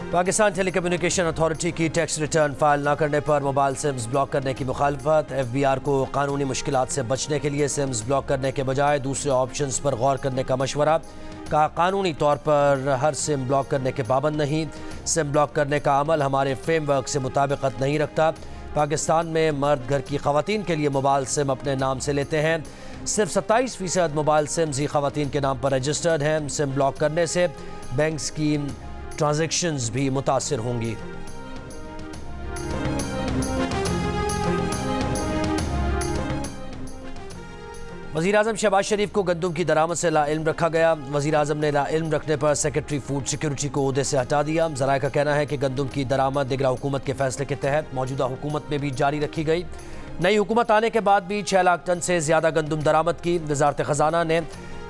Pakistan telecommunication authority की tax return file न करने पर मोबाइल सिम्स ब्लॉक करने की मुखालफत। FBR को कानूनी मुश्किलात से बचने के लिए सिम्स ब्लॉक करने के बजाय दूसरे ऑप्शंस पर गौर करने का मशवरा। कहा कानूनी तौर पर हर सिम ब्लॉक करने के पाबंद नहीं। सिम ब्लॉक करने का अमल हमारे फ्रेमवर्क से मुताबिकत नहीं रखता। पाकिस्तान में मर्द घर की खवातीन के लिए मोबाइल सिम अपने नाम से लेते हैं। सिर्फ 27% मोबाइल सिम्स ही खवातीन के नाम पर रजिस्टर्ड हैं। सिम ब्लॉक करने से बैंक्स की ट्रांजैक्शंस भी मुतासिर होंगी। वज़ीर आज़म शहबाज शरीफ को गंदम की दरामद से लाइल्म रखा गया। वज़ीर आज़म ने लाइल्म रखने पर सेक्रेटरी फूड सिक्योरिटी को ओहदे से हटा दिया। ज़राए का कहना है कि गंदम की दरामद दिगरा हुकूमत के फैसले के तहत मौजूदा हुकूमत में भी जारी रखी गई। नई हुकूमत आने के बाद भी 6 लाख टन से ज़्यादा गंदम दरामद की। वज़ारत ख़जाना ने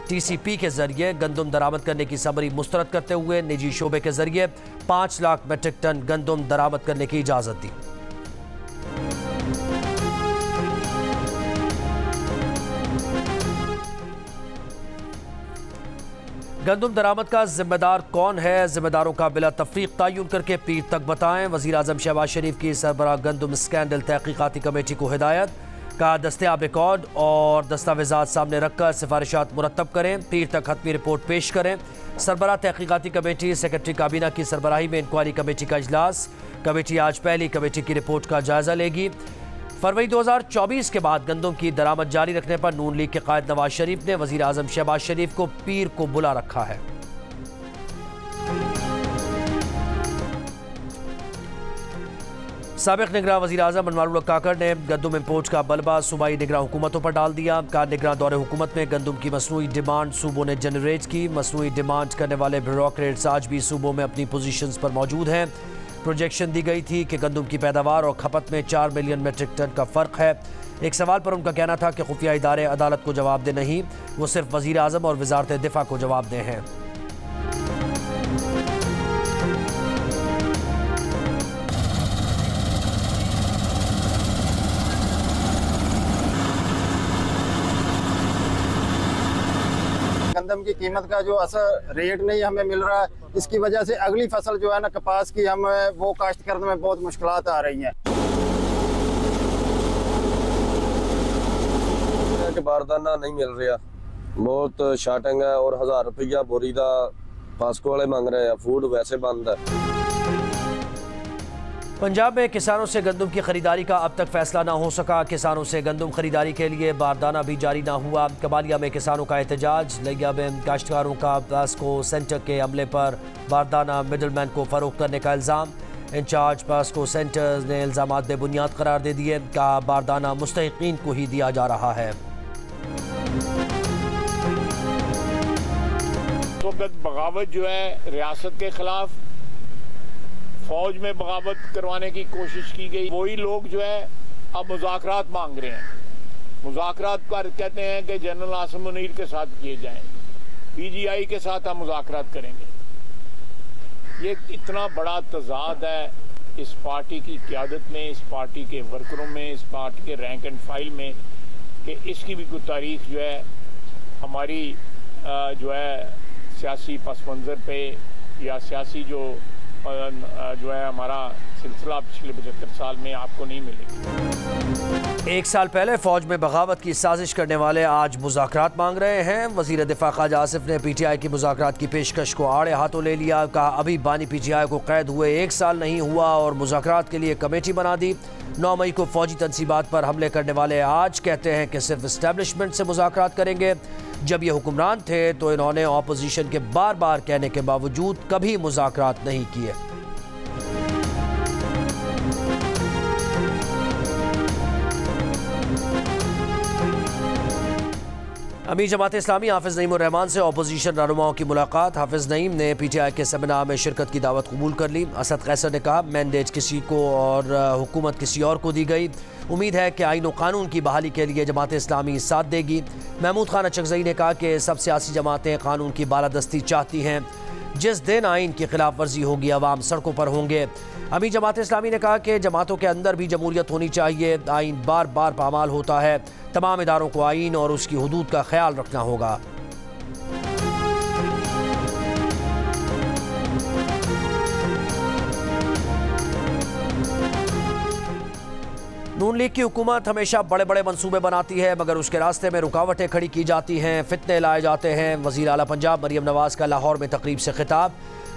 TCP के जरिए गंदम दरामद करने की समरी मुस्तरद करते हुए निजी शोबे के जरिए 5 लाख मेट्रिक टन गंदम दरामद करने की इजाज़त दी। गंदम दरामद का जिम्मेदार कौन है? जिम्मेदारों का बिला तफरीक तयन करके पीर तक बताएं। वज़ीर आज़म शहबाज शरीफ की सरबराह गंदम स्कैंडल तहकीकाती कमेटी को हिदायत। का दस्तयाब रिकॉर्ड और दस्तावेजात सामने रखकर सिफारिशात मुरतब करें। पीर तक हतमी रिपोर्ट पेश करें। सरबराह तहकीकाती कमेटी सेक्रेटरी काबीना की सरबराही में इंक्वायरी कमेटी का इजलास। कमेटी आज पहली कमेटी की रिपोर्ट का जायजा लेगी। फरवरी 2024 के बाद गंदम की दरामद जारी रखने पर नून लीग के कायद नवाज शरीफ ने वज़ीर आज़म शहबाज शरीफ को पीर को बुला रखा है। साबिक निगरान वज़ीर आज़म अनवारुल्लाह काकड़ ने गंदम इम्पोर्ट का बलबा सूबाई निगरान हुकूमतों पर डाल दिया। का निगरान दौरे हुकूमत में गंदम की मसनूई डिमांड सूबों ने जनरेट की। मसनूई डिमांड करने वाले ब्यूरोक्रेट्स आज भी सूबों में अपनी पोजीशंस पर मौजूद हैं। प्रोजेक्शन दी गई थी कि गंदम की पैदावार और खपत में 4 मिलियन मेट्रिक टन का फ़र्क है। एक सवाल पर उनका कहना था कि खुफिया इदारे अदालत को जवाब दे नहीं, वो सिर्फ वज़ीर आज़म और वज़ारत दिफा को जवाब दे हैं। गंदम की कीमत का जो असर रेट नहीं हमें मिल रहा है, इसकी वजह से अगली फसल जो है ना कपास की, हम वो काश्त करने में बहुत मुश्किलात आ रही हैं। बारदाना नहीं मिल रहा, बहुत शार्टिंग है और 1000 रुपया बोरी का पास्को वाले मांग रहे हैं। फूड वैसे बंद है। पंजाब में किसानों से गंदम की खरीदारी का अब तक फैसला ना हो सका। किसानों से गंदम खरीदारी के लिए बारदाना भी जारी ना हुआ। कबालिया में किसानों का एहतजाज। लिया में काश्तकारों का पास्को सेंटर के अमले पर बारदाना मिडलमैन को फरोख्त करने का इल्ज़ाम। इंचार्ज पास्को सेंटर ने इल्ज़ामात बेबुनियाद करार दे दिए। का बारदाना मुस्तहिकीन को ही दिया जा रहा है। तो बगावत जो है रियासत के खिलाफ, फौज में बगावत करवाने की कोशिश की गई। वही लोग जो है अब मुज़ाकरात मांग रहे हैं। मुज़ाकरात पर कहते हैं कि जनरल आसिम मुनीर के साथ किए जाएं, PGI के साथ हम मुज़ाकरात करेंगे। ये इतना बड़ा तज़ाद है इस पार्टी की क़यादत में, इस पार्टी के वर्करों में, इस पार्टी के रैंक एंड फाइल में, कि इसकी भी कोई तारीख जो है हमारी जो है सियासी पस मंज़र पे या सियासी जो है हमारा सिलसिला पिछले 75 साल में आपको नहीं मिलेगी। 1 साल पहले फौज में बगावत की साजिश करने वाले आज मुज़ाकरात मांग रहे हैं। वज़ीर दिफा ख्वाजा आसिफ ने PTI की मुज़ाकरात की पेशकश को आड़े हाथों ले लिया। कहा अभी बानी PTI को कैद हुए 1 साल नहीं हुआ और मुज़ाकरात के लिए कमेटी बना दी। 9 मई को फौजी तनसीबात पर हमले करने वाले आज कहते हैं कि सिर्फ इस्टेब्लिशमेंट से मुज़ाकरात करेंगे। जब ये हुक्मरान थे तो इन्होंने ऑपोजिशन के बार बार कहने के बावजूद कभी मुज़ाकरात नहीं किए। अमीर जमात इस्लामी हाफिज़ नईम उर रहमान से अपोजिशन रहनुमाओं की मुलाकात। हाफिज़ नईम ने PTI के सेमिनार में शिरकत की दावत कबूल कर ली। असद कैसर ने कहा मैंडेट किसी को और हुकूमत किसी और को दी गई। उम्मीद है कि आईन व कानून की बहाली के लिए जमात इस्लामी साथ देगी। महमूद खान अचकज़ई ने कहा कि सब सियासी जमातें कानून की बालादस्ती चाहती हैं। जिस दिन आइन की खिलाफ वर्जी होगी अवाम सड़कों पर होंगे। अमीर जमात इस्लामी ने कहा कि जमातों के अंदर भी जमहूरियत होनी चाहिए। आइन बार बार पामाल होता है। तमाम इदारों को आइन और उसकी हुदूद का ख्याल रखना होगा। लीग की हुकूमत हमेशा बड़े बड़े मंसूबे बनाती है मगर उसके रास्ते में रुकावटें खड़ी की जाती हैं, फितने लाए जाते हैं। वज़ीर आला पंजाब मरियम नवाज का लाहौर में तकरीब से खिताब।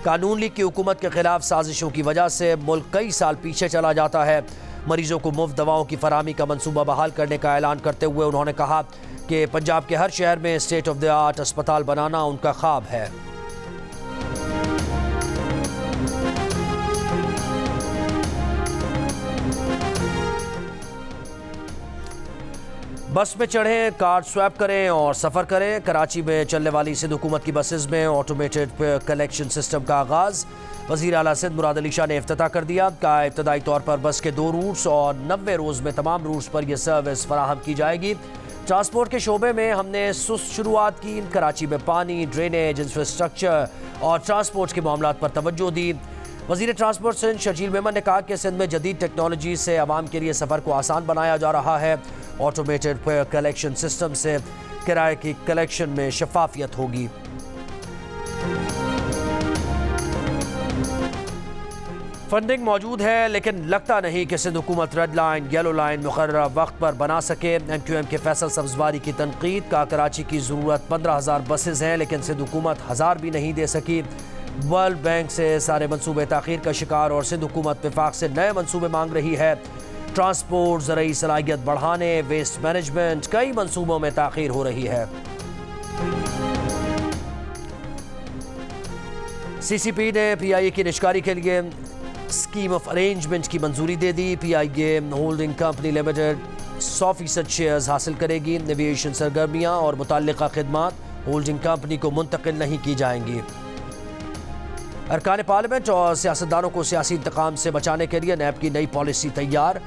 कानून लीग की हुकूमत के खिलाफ साजिशों की वजह से मुल्क कई साल पीछे चला जाता है। मरीजों को मुफ्त दवाओं की फराहमी का मंसूबा बहाल करने का ऐलान करते हुए उन्होंने कहा कि पंजाब के हर शहर में स्टेट ऑफ द आर्ट अस्पताल बनाना उनका ख्वाब है। बस में चढ़ें, कार्ड स्वैप करें और सफ़र करें। कराची में चलने वाली सिंध हुकूमत की बसेस में ऑटोमेटेड कलेक्शन सिस्टम का आगाज़। वज़ीर आला सिंध मुराद अली शाह ने इफ्तिताह कर दिया। कहा इब्तदाई तौर पर बस के 2 रूट्स और 90 रोज़ में तमाम रूट्स पर यह सर्विस फराहम की जाएगी। ट्रांसपोर्ट के शोबे में हमने सुस्त शुरुआत की। कराची में पानी, ड्रेनेज, इंफ्रास्ट्रक्चर और ट्रांसपोर्ट के मामलात पर तवज्जो दी। वज़ीर ट्रांसपोर्ट सिंध शर्जील मेमन ने कहा कि सिंध में जदीद टेक्नोलॉजी से आवाम के लिए सफ़र को आसान बनाया जा रहा है। ऑटोमेटेड कलेक्शन सिस्टम से किराए की कलेक्शन में शफाफियत होगी। फंडिंग मौजूद है लेकिन लगता नहीं कि सिंध हुकूमत रेड लाइन, येलो लाइन मुकर्रर वक्त पर बना सके। MQM के फैसल सब्जवारी की तनकीद। का कराची की ज़रूरत 15,000 बसेज हैं लेकिन सिंध हुकूमत 1000 भी नहीं दे सकी। वर्ल्ड बैंक से सारे मंसूबे ताख़ीर का शिकार और सिंध हुकूमत विफाक से नए मंसूबे मांग रही है। ट्रांसपोर्ट, ज़राई सलाहियत बढ़ाने, वेस्ट मैनेजमेंट, कई मंसूबों में ताख़ीर हो रही है। CCP ने PIA की निशकारी के लिए स्कीम ऑफ अरेंजमेंट की मंजूरी दे दी। PIA holding company limited 100% shares हासिल करेगी। एविएशन सरगर्मियाँ और मुतल्लिका खिदमात होल्डिंग कंपनी को मुंतकिल नहीं की जाएंगी। अरकान पार्लियामेंट और सियासतदानों को सियासी इंतकाम से बचाने के लिए नैब की नई पॉलिसी तैयार।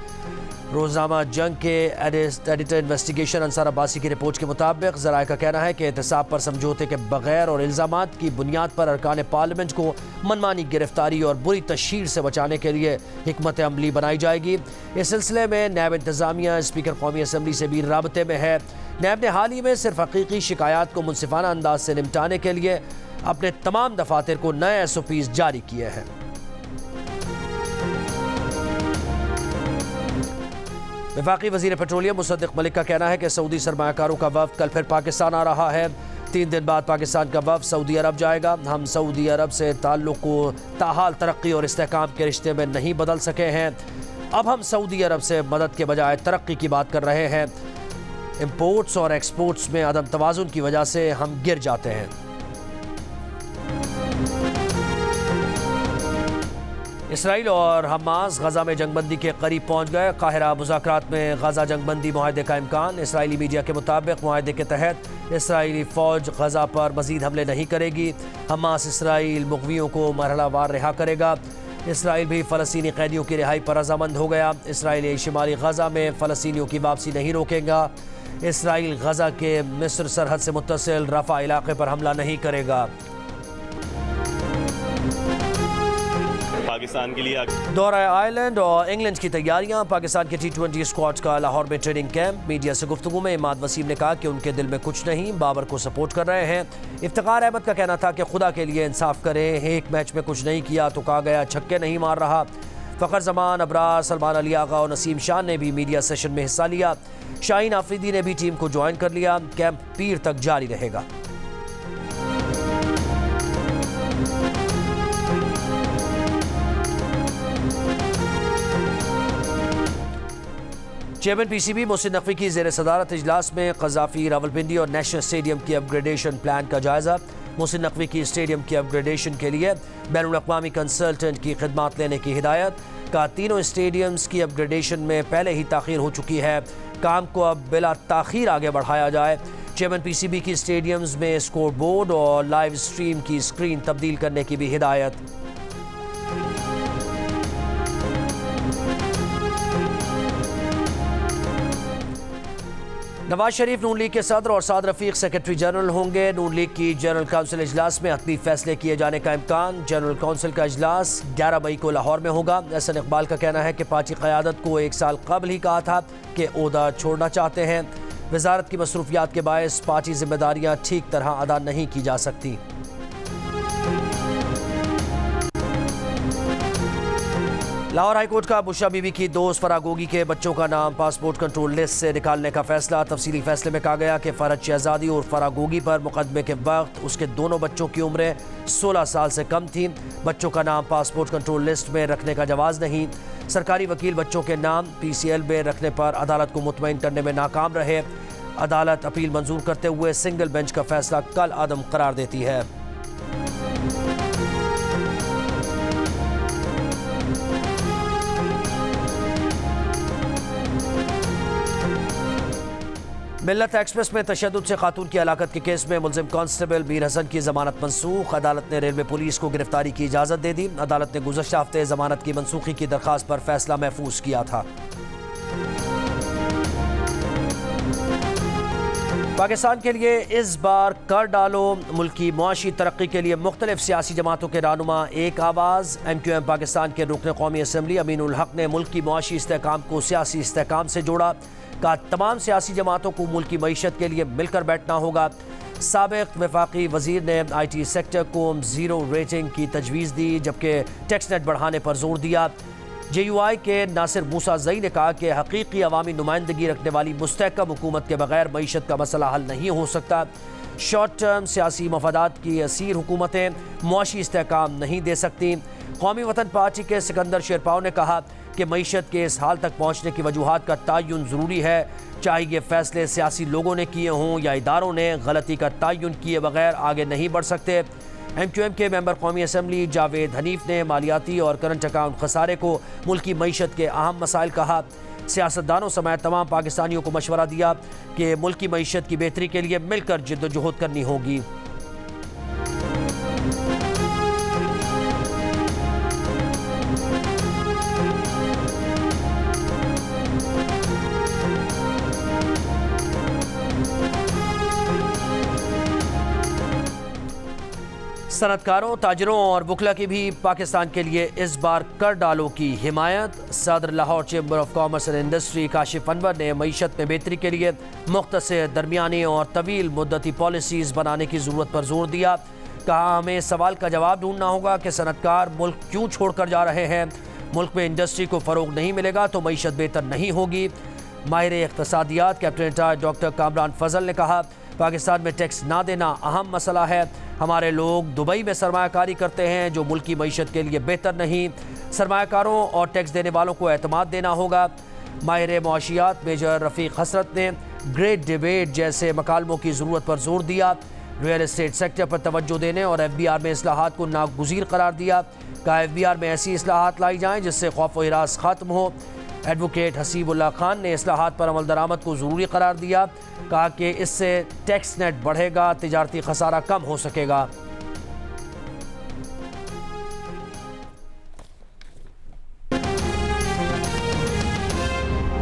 रोज़नामा जंग के एडिटर इन्वेस्टिगेशन अंसार अब्बासी की रिपोर्ट के मुताबिक ज़राए का कहना है कि एहतसाब पर समझौते के बगैर और इल्ज़ामात की बुनियाद पर अरकान पार्लियामेंट को मनमानी गिरफ्तारी और बुरी तशहीर से बचाने के लिए हिकमत अमली बनाई जाएगी। इस सिलसिले में नैब इंतज़ामिया स्पीकर कौमी असम्बली से भी राबते में है। नैब ने हाल ही में सिर्फ हकीकी शिकायत को मुनसिफाना अंदाज से निपटाने के लिए अपने तमाम दफातर को नए SOPs जारी किए हैं। वफाकी वज़ीर पेट्रोलियम मुसद्दिक मलिक का कहना है कि सऊदी सरमायाकारों का वफ़द कल फिर पाकिस्तान आ रहा है। 3 दिन बाद पाकिस्तान का वफ़द सऊदी अरब जाएगा। हम सऊदी अरब से ताल्लुक़ को ताहाल तरक्की और इस्तेहकाम के रिश्ते में नहीं बदल सके हैं। अब हम सऊदी अरब से मदद के बजाय तरक्की की बात कर रहे हैं। इम्पोर्ट्स और एक्सपोर्ट्स में अदम तवाज़ुन की वजह से हम गिर जाते हैं। इसराइल और हमास गजा में जंगबंदी के करीब पहुंच गए। काहिरा मुज़ाकरात में गजा जंगबंदी मुआहदे का इम्कान। इसराइली मीडिया के मुताबिक मुआहदे के तहत इसराइली फ़ौज गजा पर मज़ीद हमले नहीं करेगी। हमास इसराइल मुग़वियों को मरहलावार रिहा करेगा। इसराइल भी फ़लस्तीनी कैदियों की रिहाई पर रज़ामंद हो गया। इसराइल शिमाली गजा में फ़लस्तीनियों की वापसी नहीं रोकेगा। इसराइल गजा के मिस्र सरहद से मुत्तसिल रफ़ा इलाके पर हमला नहीं करेगा। पाकिस्तान के लिए दौरा आयरलैंड और इंग्लैंड की तैयारियां। पाकिस्तान के T20 स्क्वाड का लाहौर में ट्रेनिंग कैंप। मीडिया से गुफ्तगू में इमाद वसीम ने कहा कि उनके दिल में कुछ नहीं, बाबर को सपोर्ट कर रहे हैं। इफ्तिखार अहमद का कहना था कि खुदा के लिए इंसाफ करें, एक मैच में कुछ नहीं किया तो कहा गया छक्के नहीं मार रहा। फ़खर जमान, अबरार, सलमान अली आगा और नसीम शाह ने भी मीडिया सेशन में हिस्सा लिया। शाहीन आफरीदी ने भी टीम को ज्वाइन कर लिया। कैंप पीर तक जारी रहेगा। चेयरमैन PCB मोहसिन नकवी की ज़ेर सदारत इजलास में क़ज़ाफ़ी, रावलपिंडी और नेशनल स्टेडियम की अपग्रेडेशन प्लान का जायज़ा। मोहसिन नकवी की स्टेडियम की अपग्रेडेशन के लिए बैनुल अक़वामी कंसल्टेंट की खिदमात लेने की हिदायत। का तीनों स्टेडियम्स की अपग्रेडेशन में पहले ही ताख़ीर हो चुकी है, काम को अब बिला ताख़ीर आगे बढ़ाया जाए। चेयरमैन PCB की स्टेडियम्स में स्कोर बोर्ड और लाइव स्ट्रीम की स्क्रीन तब्दील करने की भी हिदायत। नवाज शरीफ नून लीग के सदर और साद रफीक सेक्रेटरी जनरल होंगे। नून लीग की जनरल काउंसिल इजलास में हतमी फैसले किए जाने का इम्कान। जनरल काउंसिल का इजलास 11 मई को लाहौर में होगा। एहसन इकबाल का कहना है कि पार्टी क़यादत को 1 साल कबल ही कहा था कि ओहदा छोड़ना चाहते हैं। वजारत की मसरूफियात के बायस पार्टी जिम्मेदारियाँ ठीक तरह अदा नहीं की जा सकती। लाहौर हाईकोर्ट का बुशरा बीबी की दोस्त फरागोगी के बच्चों का नाम पासपोर्ट कंट्रोल लिस्ट से निकालने का फैसला। तफसीली फैसले में कहा गया कि फरहत शहजादी और फरागोगी पर मुकदमे के वक्त उसके दोनों बच्चों की उम्रें 16 साल से कम थी। बच्चों का नाम पासपोर्ट कंट्रोल लिस्ट में रखने का जवाज़ नहीं। सरकारी वकील बच्चों के नाम PCL में रखने पर अदालत को मुतमईन करने में नाकाम रहे। अदालत अपील मंजूर करते हुए सिंगल बेंच का फैसला कल आदम करार देती है। मिल्लत एक्सप्रेस में तशद्दुद से खातून की हलाकत के केस में मुलजिम कांस्टेबल मीर हसन की जमानत मनसूख। अदालत ने रेलवे पुलिस को गिरफ्तारी की इजाज़त दे दी। अदालत ने गुज़श्ता हफ्ते जमानत की मनसूखी की दरख्वास्त पर फैसला महफूज किया था। पाकिस्तान के लिए इस बार कर डालो, मुल्क की मुआशी तरक्की के लिए मुख्तलिफ सियासी जमातों के रहनुमा एक आवाज़। MQM पाकिस्तान के रुकन कौमी असम्बली अमीनुल हक ने मुल्क की मुआशी इस्तेहकाम को सियासी इस्तेहकाम से जोड़ा। कहा तमाम सियासी जमातों को मुल्क की मईशत के लिए मिलकर बैठना होगा। साबिक वफाकी वजीर ने IT सेक्टर को 0 रेटिंग की तजवीज़ दी, जबकि टैक्स नेट बढ़ाने पर जोर दिया। JUI के नासिर मूसा ज़ई ने कहा कि हकीकी अवामी नुमाइंदगी रखने वाली मुस्तहकम हुकूमत के बगैर मईशत का मसला हल नहीं हो सकता। शॉर्ट टर्म सियासी मफादात की असीर हुकूमतें मुआशी इस्तेहकाम नहीं दे सकती। कौमी वतन पार्टी के सिकंदर शेरपाव ने कहा कि मईशत के इस हाल तक पहुँचने की वजूहात का तयन ज़रूरी है, चाहे ये फैसले सियासी लोगों ने किए हों या इदारों ने। गलती का तयन किए बगैर आगे नहीं बढ़ सकते। MQM के मेंबर कौमी असम्बली जावेद हनीफ ने मालियाती और करंट अकाउंट खसारे को मुल्क की मईशत के अहम मसाइल कहा। सियासतदानों समेत तमाम पाकिस्तानियों को मशवरा दिया कि मुल्क की मईशत की बेहतरी के लिए मिलकर जिद्दोजहद करनी होगी। सनतकारों, ताजरों और वकला की भी पाकिस्तान के लिए इस बार कर डालो की हिमायत। सदर Lahore chamber of commerce and industry Kashif Anwar ने मईशत में बेहतरी के लिए मुख्तसर, दरमियानी और तवील मुद्दती पॉलिसीज़ बनाने की ज़रूरत पर जोर दिया। कहा हमें सवाल का जवाब ढूंढना होगा कि सनतकार मुल्क क्यों छोड़ कर जा रहे हैं। मुल्क में इंडस्ट्री को फ़रोग नहीं मिलेगा तो मईशत बेहतर नहीं होगी। माहिर इक़्तिसादियात कैप्टन इंचार्ज डॉक्टर कामरान फजल ने कहा पाकिस्तान में टैक्स ना देना अहम मसला है। हमारे लोग दुबई में सरमायाकारी करते हैं जो मुल्क की मईशत के लिए बेहतर नहीं। सरमायाकारों और टैक्स देने वालों को एतमाद देना होगा। माहिर मुआशियात मेजर रफ़ीक हसरत ने ग्रेट डिबेट जैसे मकालमों की ज़रूरत पर जोर दिया। रियल एस्टेट सेक्टर पर तवज्जो देने और FBR में इस्लाहात को नागुज़ीर करार दिया। कहा FBR में ऐसी इस्लाहात लाई जाएँ जिससे खौफ व हिरास ख़त्म हो। एडवोकेट हसीबुल्लाह खान ने इस्लाहात पर अमल दरामद को ज़रूरी करार दिया। कहा कि इससे टैक्स नेट बढ़ेगा, तिजारती खसारा कम हो सकेगा।